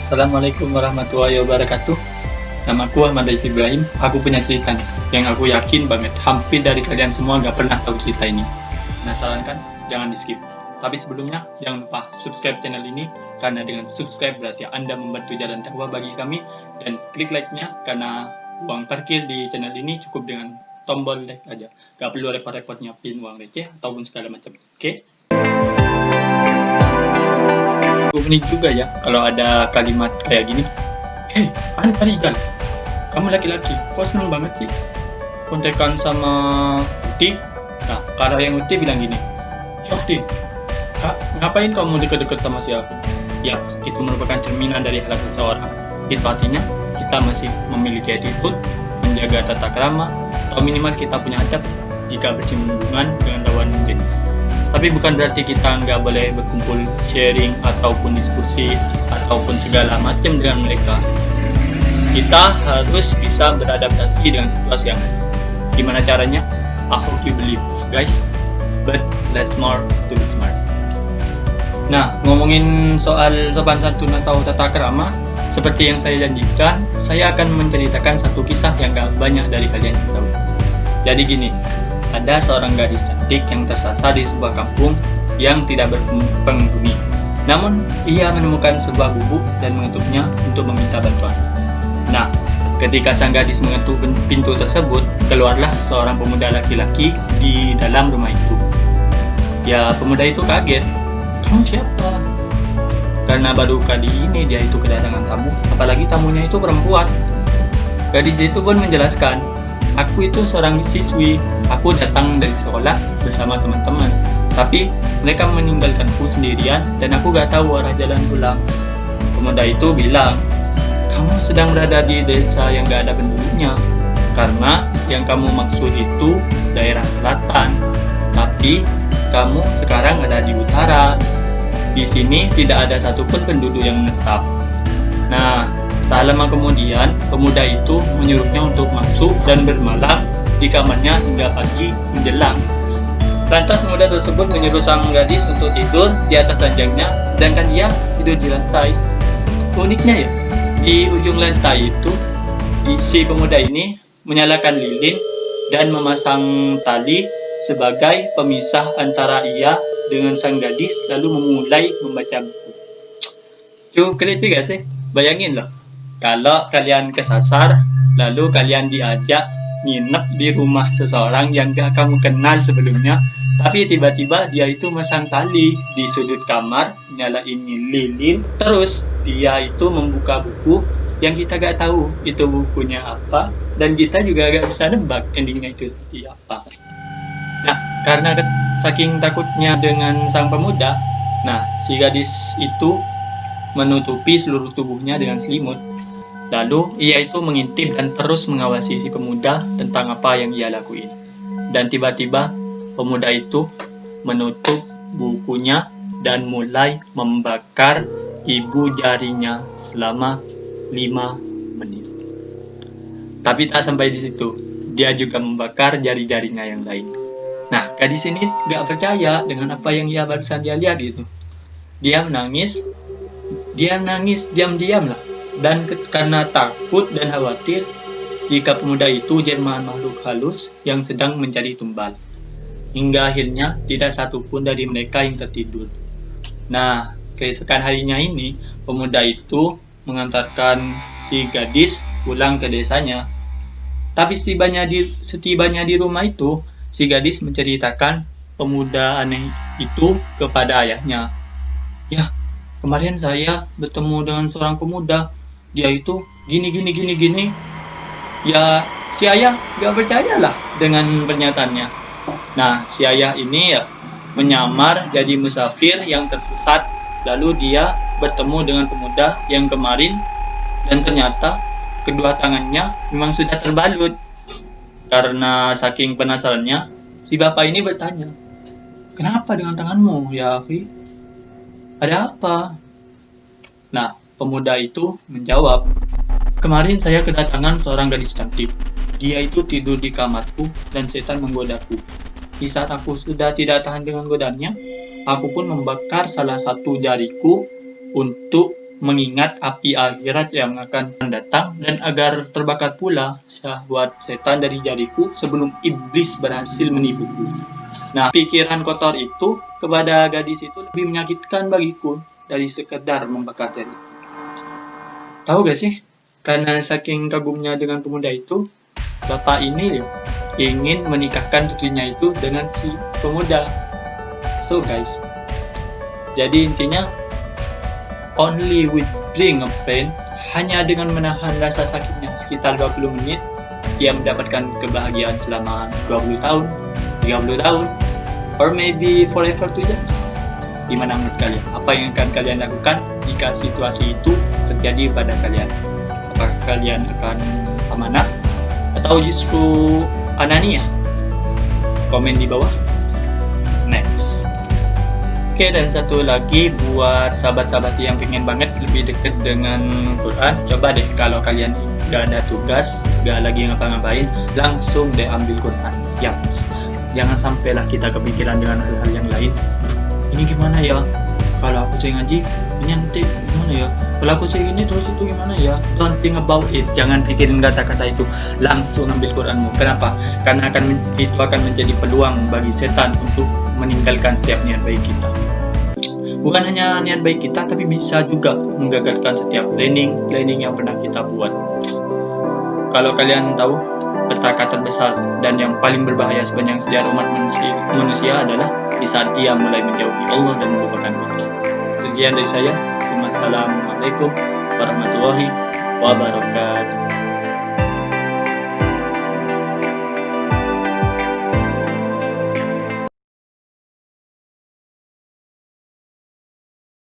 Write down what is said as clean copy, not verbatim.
Assalamualaikum warahmatullahi wabarakatuh. Namaku Ahmad Ibrahim. Aku punya cerita nih, yang aku yakin banget hampir dari kalian semua gak pernah tahu cerita ini. Penasaran kan? Jangan di skip. Tapi sebelumnya jangan lupa subscribe channel ini, karena dengan subscribe berarti Anda membantu jalan dakwah bagi kami, dan klik like-nya karena uang parkir di channel ini cukup dengan tombol like aja. Gak perlu repot-repot nyiapin uang receh ataupun segala macam. Oke? Unik juga ya kalau ada kalimat kayak gini. Hei, Antar Igal, kamu laki-laki, kok seneng banget sih kontekan sama Uti? Nah, kalau yang Uti bilang gini, ya Uti, ngapain kamu deket-deket sama si aku? Ya, itu merupakan cerminan dari akhlak seseorang. Itu artinya kita masih memiliki attitude, menjaga tata krama, atau minimal kita punya adab jika bersinggungan dengan lawan jenis. Tapi bukan berarti kita nggak boleh berkumpul, sharing, ataupun diskusi, ataupun segala macam dengan mereka. Kita harus bisa beradaptasi dengan situasi yang ada. Gimana caranya? I hope you believe, guys. But let's more to be smart. Nah, ngomongin soal sopan santun atau tata krama, seperti yang saya janjikan, saya akan menceritakan satu kisah yang nggak banyak dari kalian yang tahu. Jadi gini, ada seorang gadis cantik yang tersasar di sebuah kampung yang tidak berpenghuni. Namun, ia menemukan sebuah gubuk dan mengetupnya untuk meminta bantuan. Nah, ketika sang gadis mengetuk pintu tersebut, keluarlah seorang pemuda laki-laki di dalam rumah itu. Ya, pemuda itu kaget. Kamu siapa? Karena baru kali ini dia itu kedatangan tamu, apalagi tamunya itu perempuan. Gadis itu pun menjelaskan, aku itu seorang siswi. Aku datang dari sekolah bersama teman-teman, tapi mereka meninggalkanku sendirian dan aku gak tahu arah jalan pulang. Pemuda itu bilang, kamu sedang berada di desa yang gak ada penduduknya, karena yang kamu maksud itu daerah selatan, tapi kamu sekarang ada di utara. Di sini tidak ada satupun penduduk yang menetap. Nah, tak lama kemudian, pemuda itu menyuruhnya untuk masuk dan bermalam di kamarnya hingga pagi menjelang. Lantas pemuda tersebut menyuruh sang gadis untuk tidur di atas ranjangnya, sedangkan dia tidur di lantai. Uniknya ya, di ujung lantai itu, si pemuda ini menyalakan lilin dan memasang tali sebagai pemisah antara ia dengan sang gadis, lalu memulai membaca buku. Cukup creepy gak sih? Bayangin loh, kalau kalian kesasar, lalu kalian diajak nginep di rumah seseorang yang gak kamu kenal sebelumnya, tapi tiba-tiba dia itu masang tali di sudut kamar, nyalain lilin, terus dia itu membuka buku yang kita gak tahu itu bukunya apa, dan kita juga gak bisa nebak endingnya itu seperti apa. Nah, karena saking takutnya dengan sang pemuda, nah si gadis itu menutupi seluruh tubuhnya dengan selimut. Lalu ia itu mengintip dan terus mengawasi si pemuda tentang apa yang ia lakuin. Dan tiba-tiba pemuda itu menutup bukunya dan mulai membakar ibu jarinya selama 5 menit. Tapi tak sampai di situ, dia juga membakar jari-jarinya yang lain. Nah, gadis ini gak percaya dengan apa yang barusan dia lihat gitu. Dia menangis diam-diam lah. Dan karena takut dan khawatir jika pemuda itu jelmaan makhluk halus yang sedang mencari tumbal. Hingga akhirnya tidak satupun dari mereka yang tertidur. Nah, keesokan harinya ini, pemuda itu mengantarkan si gadis pulang ke desanya. Tapi setibanya di rumah itu, si gadis menceritakan pemuda aneh itu kepada ayahnya. Ya, kemarin saya bertemu dengan seorang pemuda. Dia itu gini. Ya, si ayah gak percayalah dengan pernyataannya. Nah, si ayah ini ya menyamar jadi musafir yang tersesat. Lalu dia bertemu dengan pemuda yang kemarin, dan ternyata kedua tangannya memang sudah terbalut. Karena saking penasarannya, si bapak ini bertanya, kenapa dengan tanganmu, ya Afi? Ada apa? Nah, pemuda itu menjawab, kemarin saya kedatangan seorang gadis cantik. Dia itu tidur di kamarku dan setan menggodaku. Di saat aku sudah tidak tahan dengan godanya, aku pun membakar salah satu jariku untuk mengingat api akhirat yang akan datang, dan agar terbakar pula syahwat setan dari jariku sebelum iblis berhasil menipuku. Nah, pikiran kotor itu kepada gadis itu lebih menyakitkan bagiku dari sekedar membakar jari. Tahu gak sih? Karena saking kagumnya dengan pemuda itu, bapak ini ingin menikahkan putrinya itu dengan si pemuda. So guys, jadi intinya only with bring a pain, hanya dengan menahan rasa sakitnya sekitar 20 menit, ia mendapatkan kebahagiaan selama 20 tahun, 30 tahun, or maybe forever juga. Gimana menurut kalian? Apa yang akan kalian lakukan jika situasi itu terjadi pada kalian? Apakah kalian akan amanah atau justru anania? Komen di bawah. Next. Oke, dan satu lagi buat sahabat-sahabat yang pengen banget lebih dekat dengan Quran, coba deh kalau kalian gak ada tugas, gak lagi ngapa-ngapain, langsung deh ambil Quran. Ya, jangan sampailah kita kepikiran dengan hal-hal yang lain. Ini gimana ya? Kalau aku saya ngaji, ini nanti gimana ya? Kalau aku saya ini terus itu gimana ya? Don't think about it. Jangan pikirin kata-kata itu. Langsung ambil Quranmu. Kenapa? Karena itu akan menjadi peluang bagi setan untuk meninggalkan setiap niat baik kita. Bukan hanya niat baik kita, tapi bisa juga menggagalkan setiap planning yang pernah kita buat. Kalau kalian tahu, petaka terbesar dan yang paling berbahaya sepanjang sejarah umat manusia adalah di saat dia mulai menjauhi Allah dan melupakan Quran. Sekian dari saya. Wassalamualaikum warahmatullahi wabarakatuh.